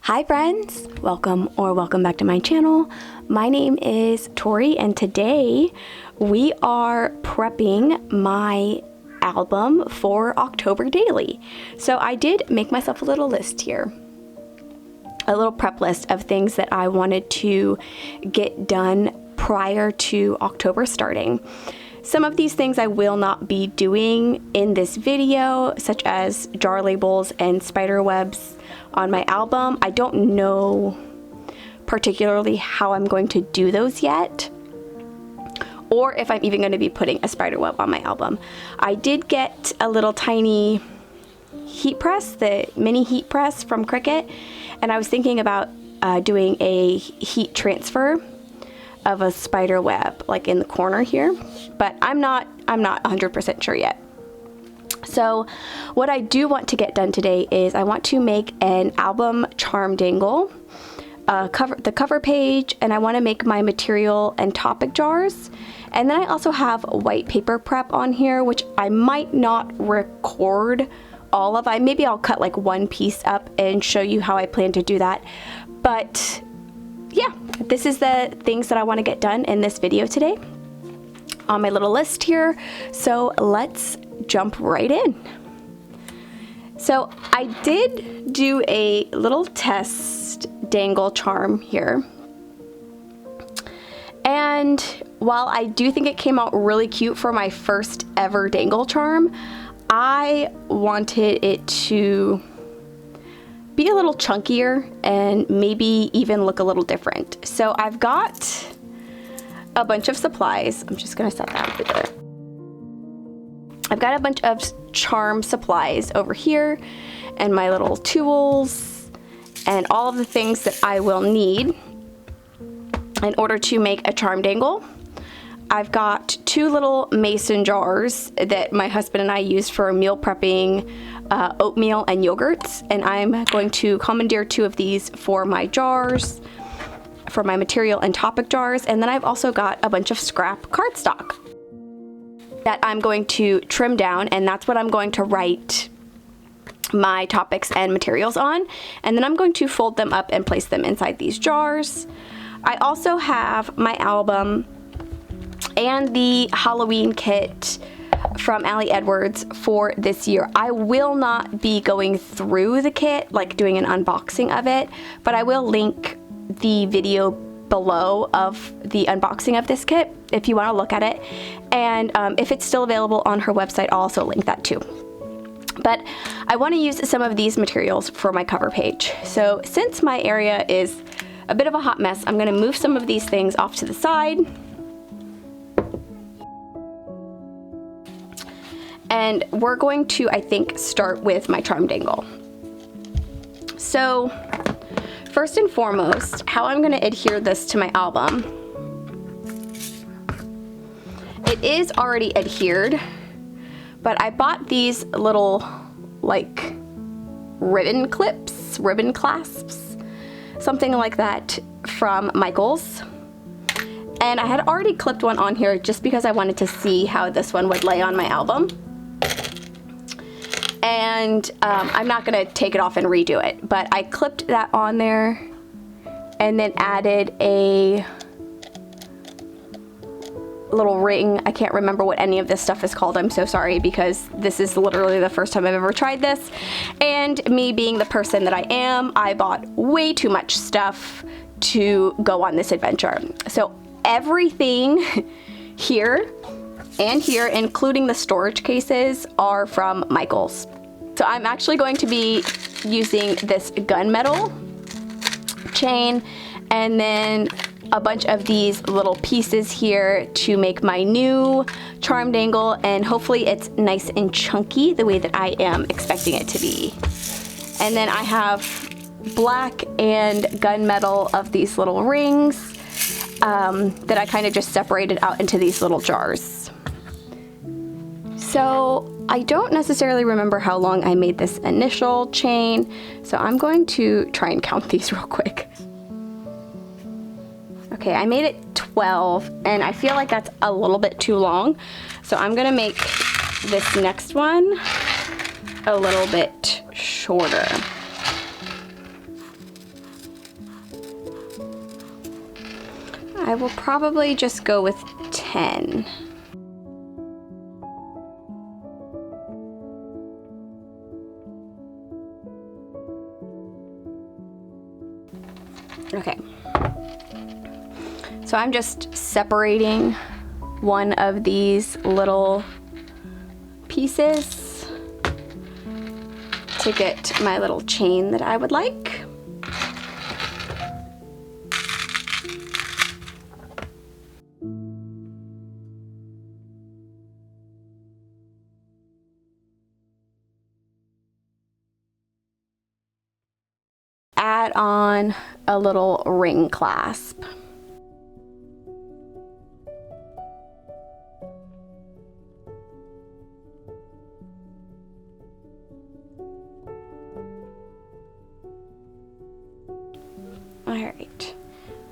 Hi friends, welcome back to my channel. My name is Tori and today we are prepping my album for October daily. So I did make myself a little list here, a little prep list of things that I wanted to get done prior to October starting. Some of these things I will not be doing in this video, such as jar labels and spider webs on my album. I don't know particularly how I'm going to do those yet, or if I'm even going to be putting a spider web on my album. I did get a little tiny heat press, the mini heat press from Cricut, and I was thinking about doing a heat transfer of a spider web like in the corner here, but I'm not 100% sure yet. So what I do want to get done today is I want to make an album charm dangle, the cover page, and I want to make my material and topic jars. And then I also have white paper prep on here, which I might not record all of. Maybe I'll cut like one piece up and show you how I plan to do that. But yeah, this is the things that I want to get done in this video today on my little list here. So let's jump right in. So I did do a little test dangle charm here, and while I do think it came out really cute for my first ever dangle charm, I wanted it to be a little chunkier and maybe even look a little different. So I've got a bunch of supplies. I'm just gonna set that over there. I've got a bunch of charm supplies over here and my little tools and all of the things that I will need in order to make a charm dangle. I've got two little mason jars that my husband and I use for meal prepping oatmeal and yogurts, and I'm going to commandeer two of these for my jars, for my material and topic jars. And then I've also got a bunch of scrap cardstock that I'm going to trim down, and that's what I'm going to write my topics and materials on. And then I'm going to fold them up and place them inside these jars. I also have my album and the Halloween kit from Ali Edwards for this year. I will not be going through the kit, like doing an unboxing of it, but I will link the video below of the unboxing of this kit if you want to look at it. And if it's still available on her website, I'll also link that too. But I want to use some of these materials for my cover page. So since my area is a bit of a hot mess, I'm going to move some of these things off to the side. And we're going to, I think, start with my charm dangle. So first and foremost, how I'm going to adhere this to my album. It is already adhered, but I bought these little like ribbon clips, ribbon clasps, something like that from Michael's. And I had already clipped one on here just because I wanted to see how this one would lay on my album. And I'm not gonna take it off and redo it, but I clipped that on there and then added a little ring. I can't remember what any of this stuff is called. I'm so sorry, because this is literally the first time I've ever tried this. And me being the person that I am, I bought way too much stuff to go on this adventure. So everything here and here, including the storage cases, are from Michael's. So I'm actually going to be using this gunmetal chain and then a bunch of these little pieces here to make my new charm dangle, and hopefully it's nice and chunky the way that I am expecting it to be. And then I have black and gunmetal of these little rings that I kind of just separated out into these little jars. So I don't necessarily remember how long I made this initial chain, so I'm going to try and count these real quick. Okay, I made it 12, and I feel like that's a little bit too long, so I'm gonna make this next one a little bit shorter. I will probably just go with 10. Okay. So I'm just separating one of these little pieces to get my little chain that I would like. Add on a little ring clasp. Alright,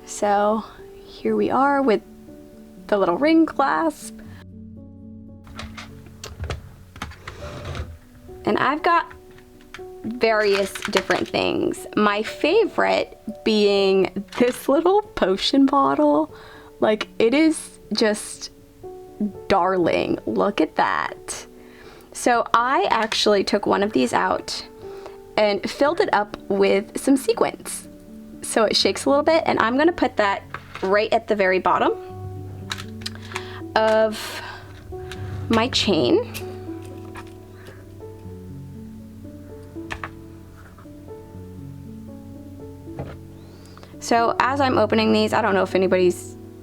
so here we are with the little ring clasp. And I've got various different things. My favorite being this little potion bottle. Like, it is just darling. Look at that. So I actually took one of these out and filled it up with some sequins. So it shakes a little bit, and I'm gonna put that right at the very bottom of my chain. So as I'm opening these, I don't know if anybody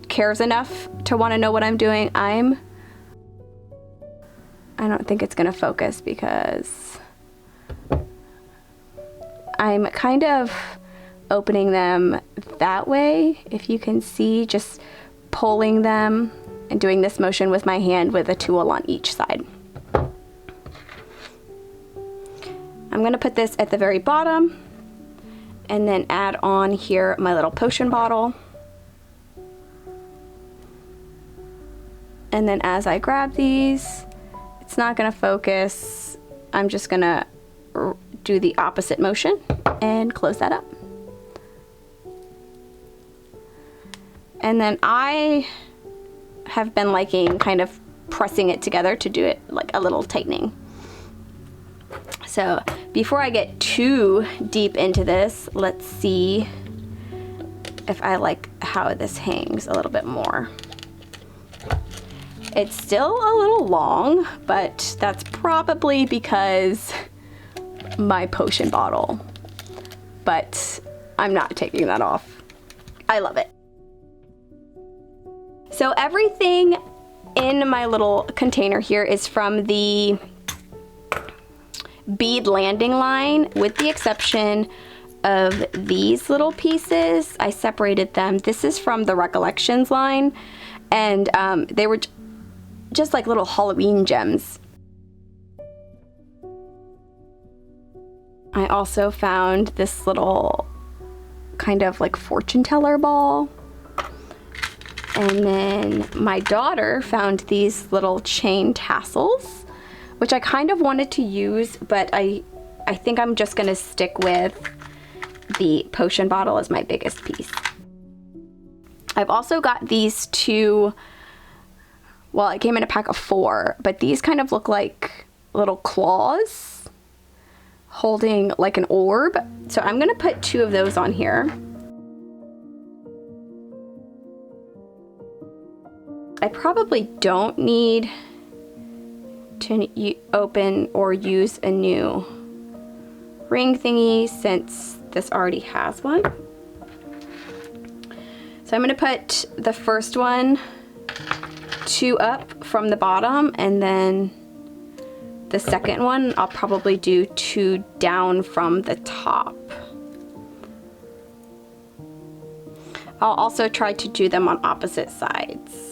cares enough to want to know what I'm doing. I don't think it's gonna focus because I'm kind of opening them that way. If you can see, just pulling them and doing this motion with my hand with a tool on each side. I'm gonna put this at the very bottom and then add on here my little potion bottle. And then as I grab these, it's not gonna focus. I'm just gonna do the opposite motion and close that up. And then I have been liking kind of pressing it together to do it like a little tightening. So before I get too deep into this, let's see if I like how this hangs a little bit more. It's still a little long, but that's probably because my potion bottle. But I'm not taking that off. I love it. So everything in my little container here is from the bead landing line, with the exception of these little pieces. I separated them. This is from the Recollections line, and they were just like little Halloween gems. I also found this little kind of like fortune teller ball. And then my daughter found these little chain tassels, which I kind of wanted to use, but I think I'm just gonna stick with the potion bottle as my biggest piece. I've also got these two, well, it came in a pack of 4, but these kind of look like little claws holding like an orb. So I'm gonna put 2 of those on here. I probably don't need to open or use a new ring thingy since this already has one. So I'm gonna put the first one 2 up from the bottom, and then the second one I'll probably do 2 down from the top. I'll also try to do them on opposite sides.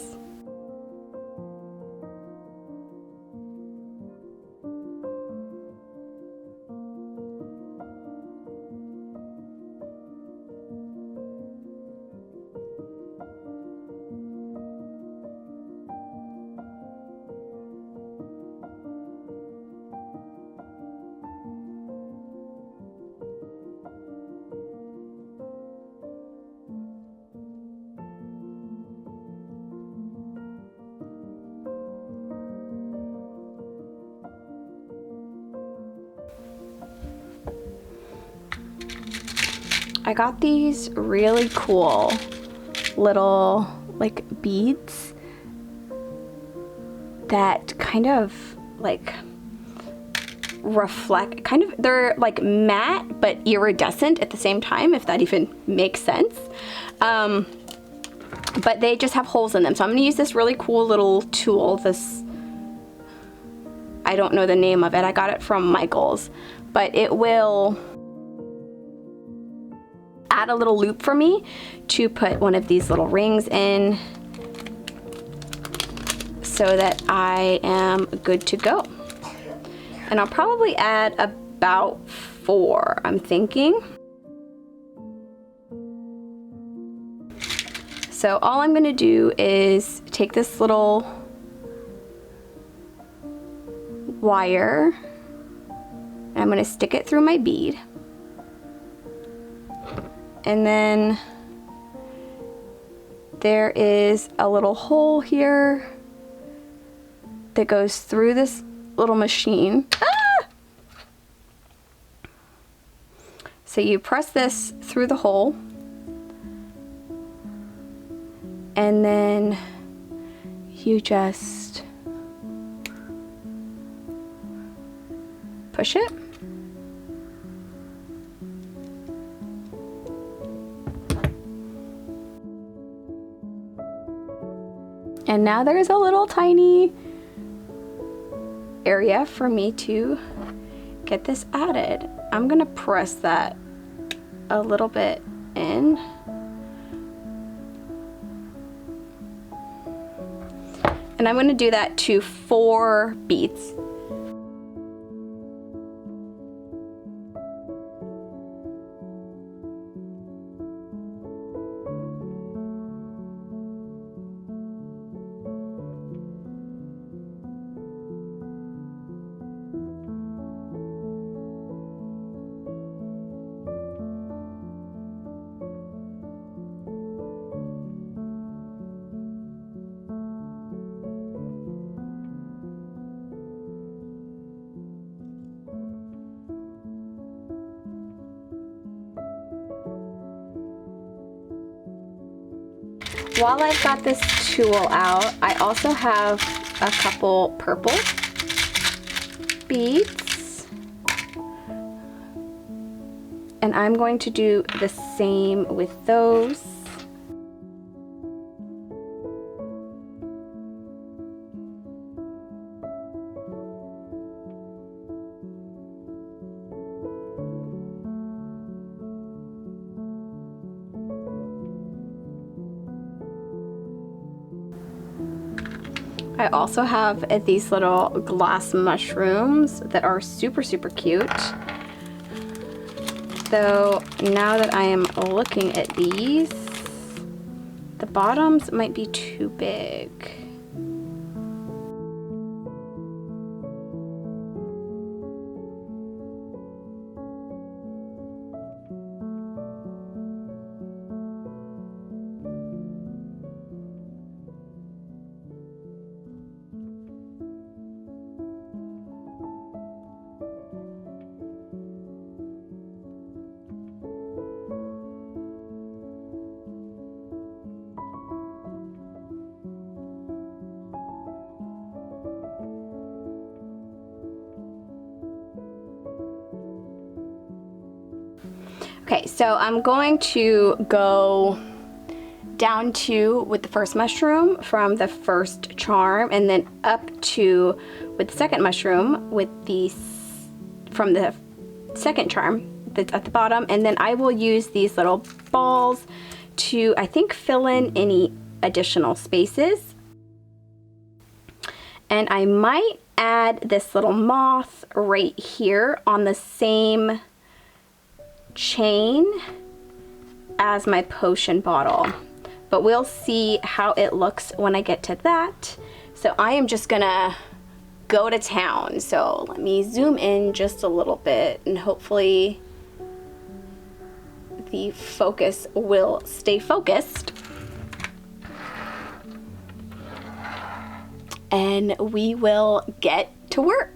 I got these really cool little like beads that kind of like reflect, they're like matte but iridescent at the same time, if that even makes sense. But they just have holes in them. So I'm gonna use this really cool little tool. This, I don't know the name of it. I got it from Michael's, but it will add a little loop for me to put one of these little rings in so that I am good to go. And I'll probably add about 4, I'm thinking. So all I'm gonna do is take this little wire and I'm gonna stick it through my bead. And then there is a little hole here that goes through this little machine. Ah! So you press this through the hole, and then you just push it. And now there's a little tiny area for me to get this added. I'm gonna press that a little bit in. And I'm gonna do that to 4 beads. While I've got this tool out, I also have a couple purple beads. And I'm going to do the same with those. I also have these little glass mushrooms that are super, super cute. Though now that I am looking at these, the bottoms might be too big. Okay, so I'm going to go down 2 with the first mushroom from the first charm, and then up 2 with the second mushroom with from the second charm that's at the bottom, and then I will use these little balls to, I think, fill in any additional spaces. And I might add this little moth right here on the same chain as my potion bottle, but we'll see how it looks when I get to that. So I am just gonna go to town. So let me zoom in just a little bit, and hopefully the focus will stay focused. And we will get to work.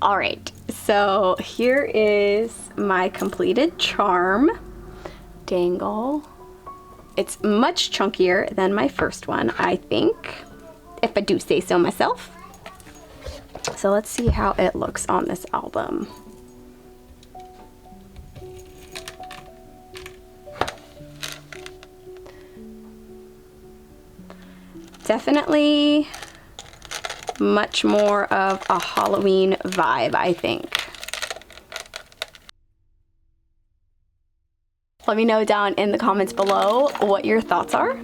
All right, so here is my completed charm. Dangle. It's much chunkier than my first one, I think, if I do say so myself. So let's see how it looks on this album. Definitely much more of a Halloween vibe, I think. Let me know down in the comments below what your thoughts are.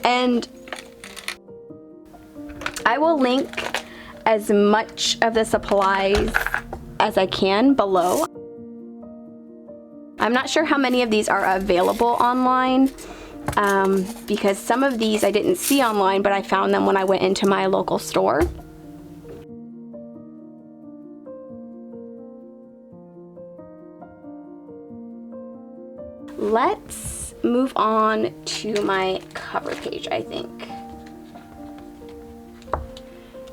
And I will link as much of the supplies as I can below. I'm not sure how many of these are available online, because some of these I didn't see online, but I found them when I went into my local store. Let's move on to my cover page, I think.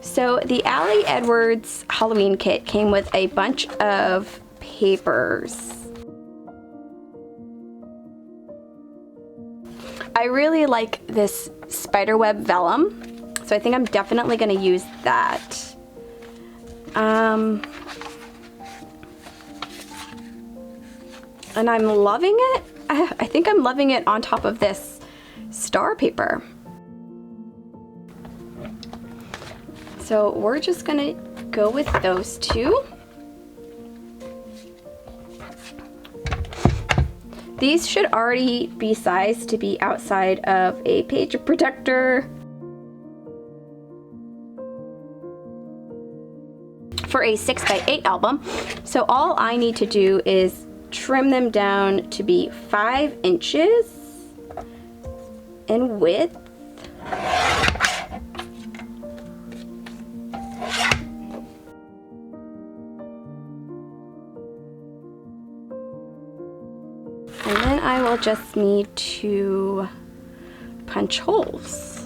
So the Allie Edwards Halloween kit came with a bunch of papers. I really like this spiderweb vellum, so I think I'm definitely going to use that. And I'm loving it. I think I'm loving it on top of this star paper. So we're just gonna go with those two. These should already be sized to be outside of a page protector. For a 6x8 album. So all I need to do is trim them down to be 5 inches in width. And then I will just need to punch holes.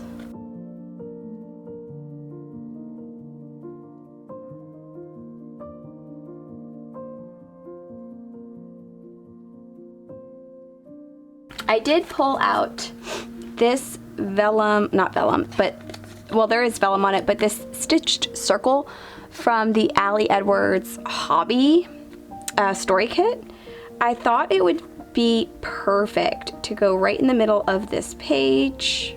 I did pull out this vellum, not vellum, but, well, there is vellum on it, but this stitched circle from the Allie Edwards Hobby story kit. I thought it would be perfect to go right in the middle of this page.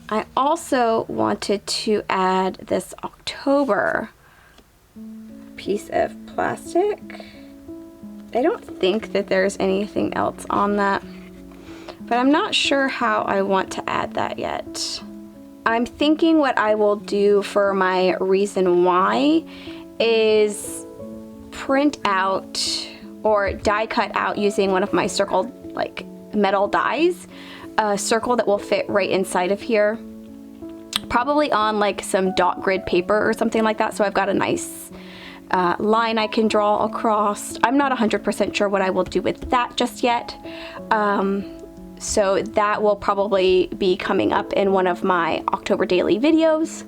I also wanted to add this October piece of plastic. I don't think that there's anything else on that, but I'm not sure how I want to add that yet. I'm thinking what I will do for my reason why is print out or die cut out using one of my circle like metal dies, a circle that will fit right inside of here, probably on like some dot grid paper or something like that, so I've got a nice line I can draw across. I'm not 100% sure what I will do with that just yet. So that will probably be coming up in one of my October daily videos.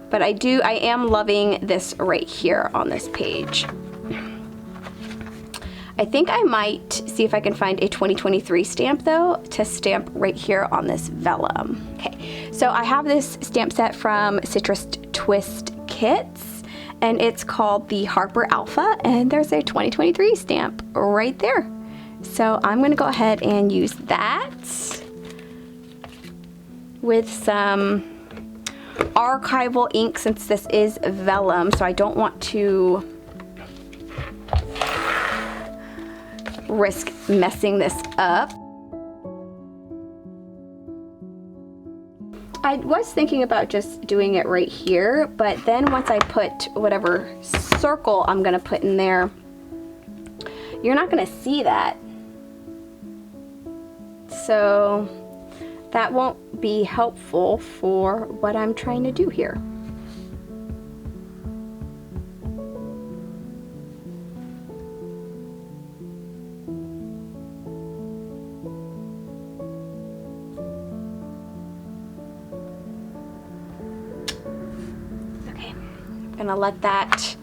But I am loving this right here on this page. I think I might see if I can find a 2023 stamp though to stamp right here on this vellum. Okay, so I have this stamp set from Citrus Twist Kits, and it's called the Harper Alpha, and there's a 2023 stamp right there. So I'm gonna go ahead and use that with some archival ink, since this is vellum, so I don't want to risk messing this up. I was thinking about just doing it right here, but then once I put whatever circle I'm gonna put in there, you're not gonna see that. So that won't be helpful for what I'm trying to do here. Gonna let that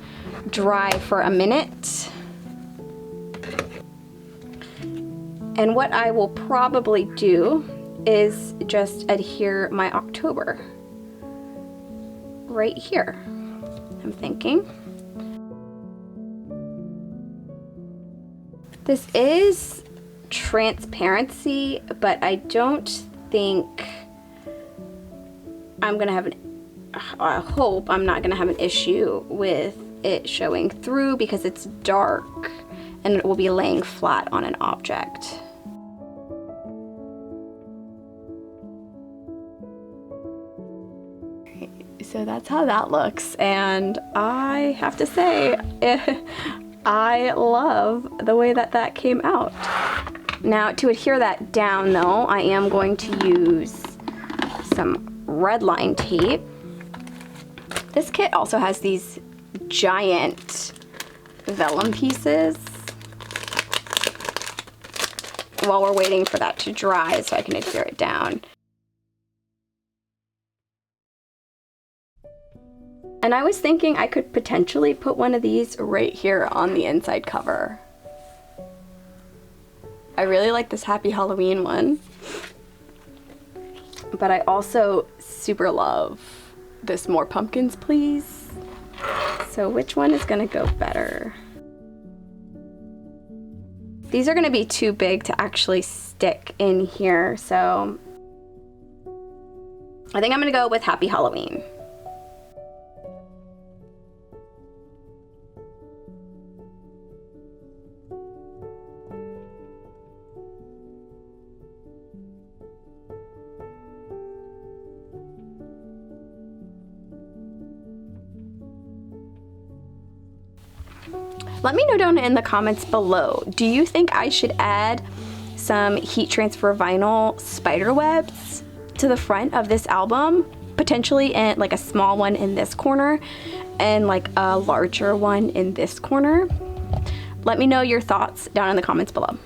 dry for a minute. And what I will probably do is just adhere my October right here, I'm thinking. This is transparency, but I don't think I'm gonna have I hope I'm not gonna have an issue with it showing through because it's dark and it will be laying flat on an object. So that's how that looks, and I have to say, I love the way that that came out. Now, to adhere that down though, I am going to use some red line tape. This kit also has these giant vellum pieces. While we're waiting for that to dry so I can adhere it down. And I was thinking I could potentially put one of these right here on the inside cover. I really like this Happy Halloween one. But I also super love this More Pumpkins Please. So which one is gonna go better? These are gonna be too big to actually stick in here, so I think I'm gonna go with Happy Halloween. Let me know down in the comments below, do you think I should add some heat transfer vinyl spider webs to the front of this album? Potentially in like a small one in this corner and like a larger one in this corner. Let me know your thoughts down in the comments below.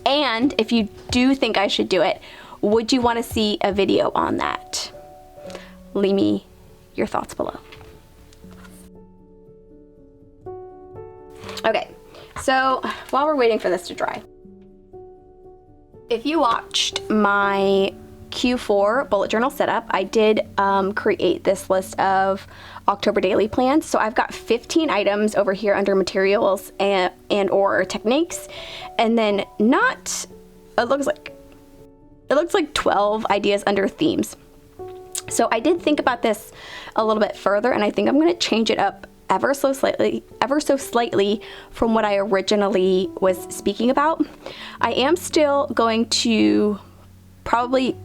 And if you do think I should do it, would you want to see a video on that? Leave me your thoughts below. Okay, so while we're waiting for this to dry, if you watched my Q4 bullet journal setup, I did create this list of October daily plans. So I've got 15 items over here under materials and or techniques, and then it looks like 12 ideas under themes. So I did think about this a little bit further, and I think I'm going to change it up ever so slightly from what I originally was speaking about. I am still going to probably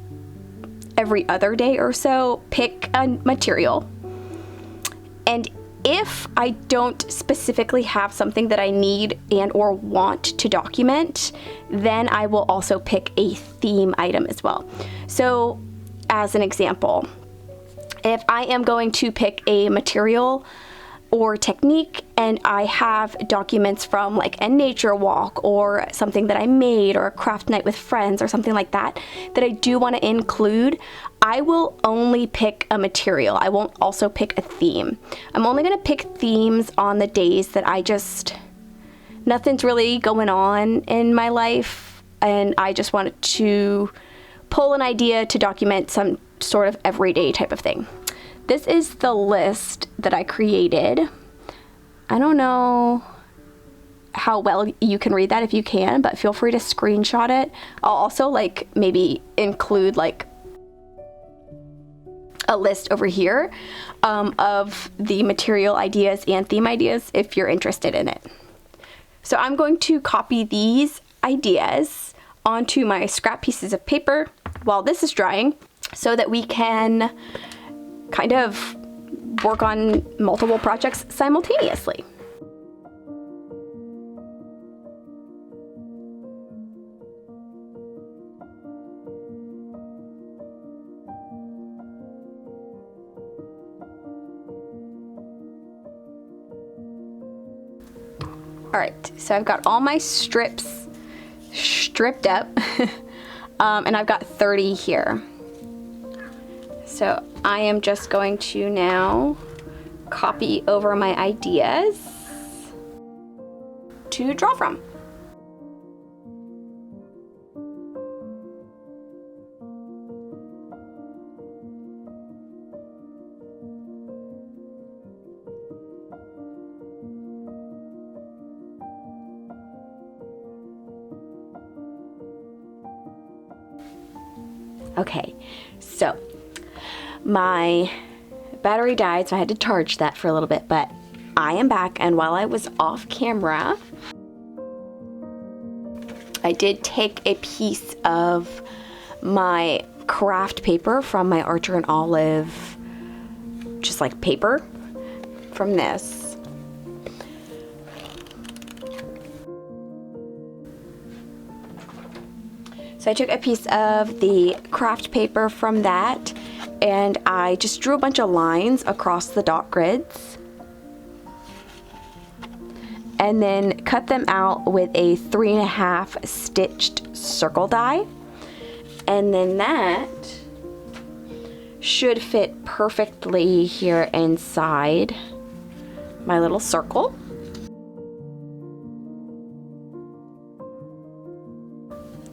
every other day or so pick a material, and if I don't specifically have something that I need and or want to document, then I will also pick a theme item as well. So as an example, if I am going to pick a material or technique and I have documents from like a nature walk or something that I made or a craft night with friends or something like that I do want to include, I will only pick a material. I won't also pick a theme. I'm only going to pick themes on the days that nothing's really going on in my life and I just wanted to pull an idea to document some sort of everyday type of thing. This is the list that I created. I don't know how well you can read that if you can, but feel free to screenshot it. I'll also like maybe include like a list over here of the material ideas and theme ideas if you're interested in it. So I'm going to copy these ideas onto my scrap pieces of paper while this is drying so that we can kind of work on multiple projects simultaneously. All right, so I've got all my strips stripped up and I've got 30 here. So I am just going to now copy over my ideas to draw from. Okay, so my battery died, so I had to charge that for a little bit, but I am back, and while I was off camera, I did take a piece of my craft paper from my Archer and Olive, just like paper from this. So I took a piece of the craft paper from that, and I just drew a bunch of lines across the dot grids, and then cut them out with a 3.5 stitched circle die, and then that should fit perfectly here inside my little circle.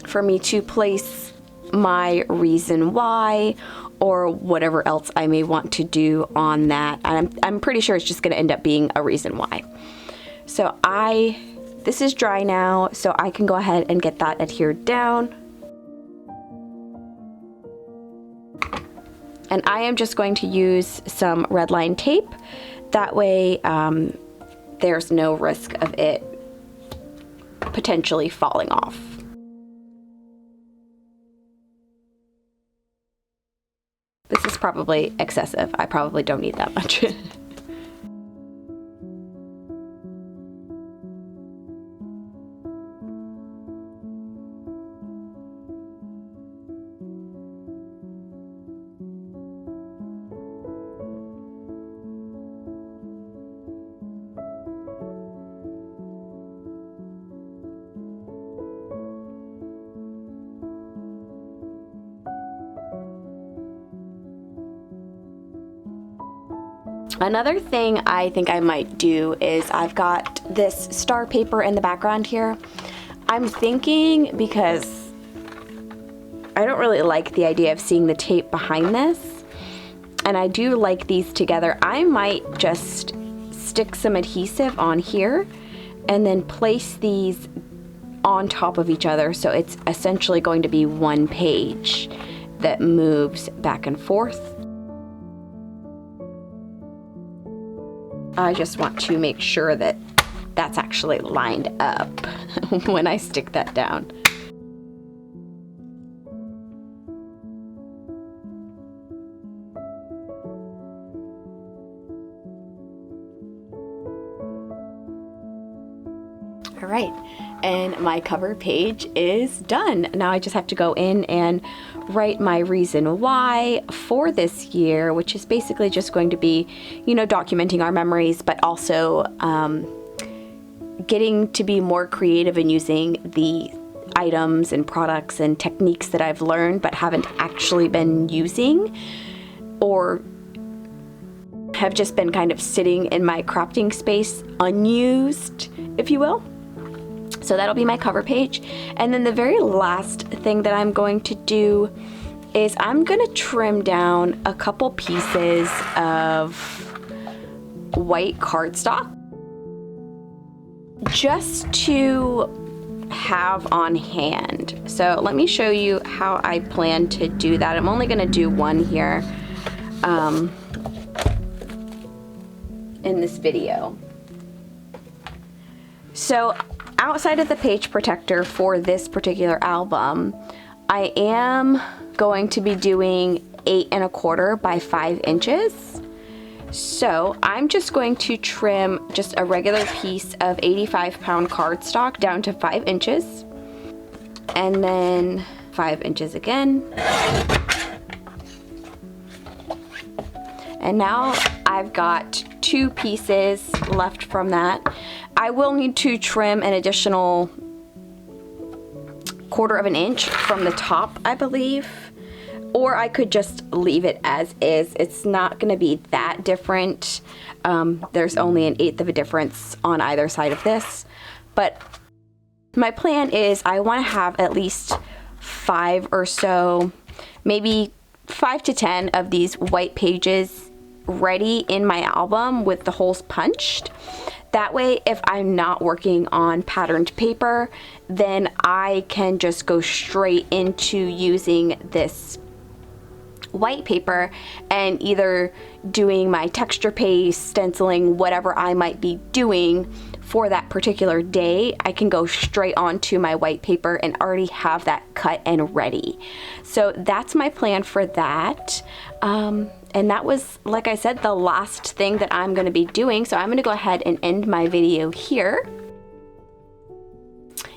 For me to place my reason why or whatever else I may want to do on that. I'm pretty sure it's just going to end up being a reason why. So this is dry now, so I can go ahead and get that adhered down. And I am just going to use some red line tape. That way there's no risk of it potentially falling off. This is probably excessive. I probably don't need that much. Another thing I think I might do is I've got this star paper in the background here. I'm thinking, because I don't really like the idea of seeing the tape behind this, and I do like these together, I might just stick some adhesive on here and then place these on top of each other, so it's essentially going to be one page that moves back and forth. I just want to make sure that that's actually lined up when I stick that down. All right, and my cover page is done. Now I just have to go in and write my reason why for this year, which is basically just going to be, you know, documenting our memories, but also getting to be more creative in using the items and products and techniques that I've learned but haven't actually been using, or have just been kind of sitting in my crafting space unused, if you will. So that'll be my cover page. And then the very last thing that I'm going to do is I'm gonna trim down a couple pieces of white cardstock just to have on hand. So let me show you how I plan to do that. I'm only gonna do one here in this video. So outside of the page protector for this particular album, I am going to be doing 8 1/4 by 5 inches. So I'm just going to trim just a regular piece of 85-pound cardstock down to 5 inches, and then 5 inches again. And now I've got 2 pieces left from that. I will need to trim an additional 1/4 of an inch from the top, I believe. or I could just leave it as is. It's not gonna be that different. There's only an 1/8 of a difference on either side of this, but my plan is I wanna have at least 5 or so, maybe 5 to 10 of these white pages ready in my album with the holes punched. That way, if I'm not working on patterned paper, then I can just go straight into using this white paper and either doing my texture paste, stenciling, whatever I might be doing for that particular day. I can go straight onto my white paper and already have that cut and ready. So that's my plan for that. And that was, like I said, the last thing that I'm going to be doing. So I'm going to go ahead and end my video here.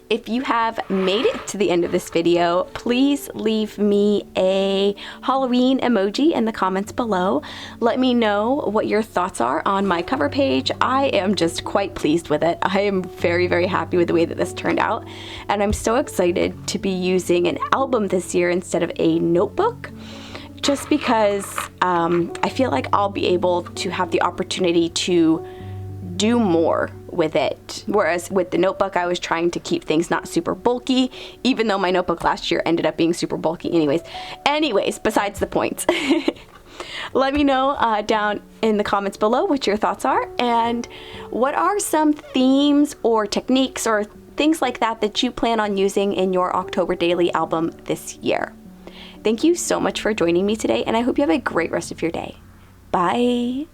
If you have made it to the end of this video, please leave me a Halloween emoji in the comments below. Let me know what your thoughts are on my cover page. I am just quite pleased with it. I am very, very happy with the way that this turned out. And I'm so excited to be using an album this year instead of a notebook, just because I feel like I'll be able to have the opportunity to do more with it. Whereas with the notebook, I was trying to keep things not super bulky, even though my notebook last year ended up being super bulky anyways, besides the points. Let me know down in the comments below what your thoughts are, and what are some themes or techniques or things like that that you plan on using in your October daily album this year. Thank you so much for joining me today, and I hope you have a great rest of your day. Bye.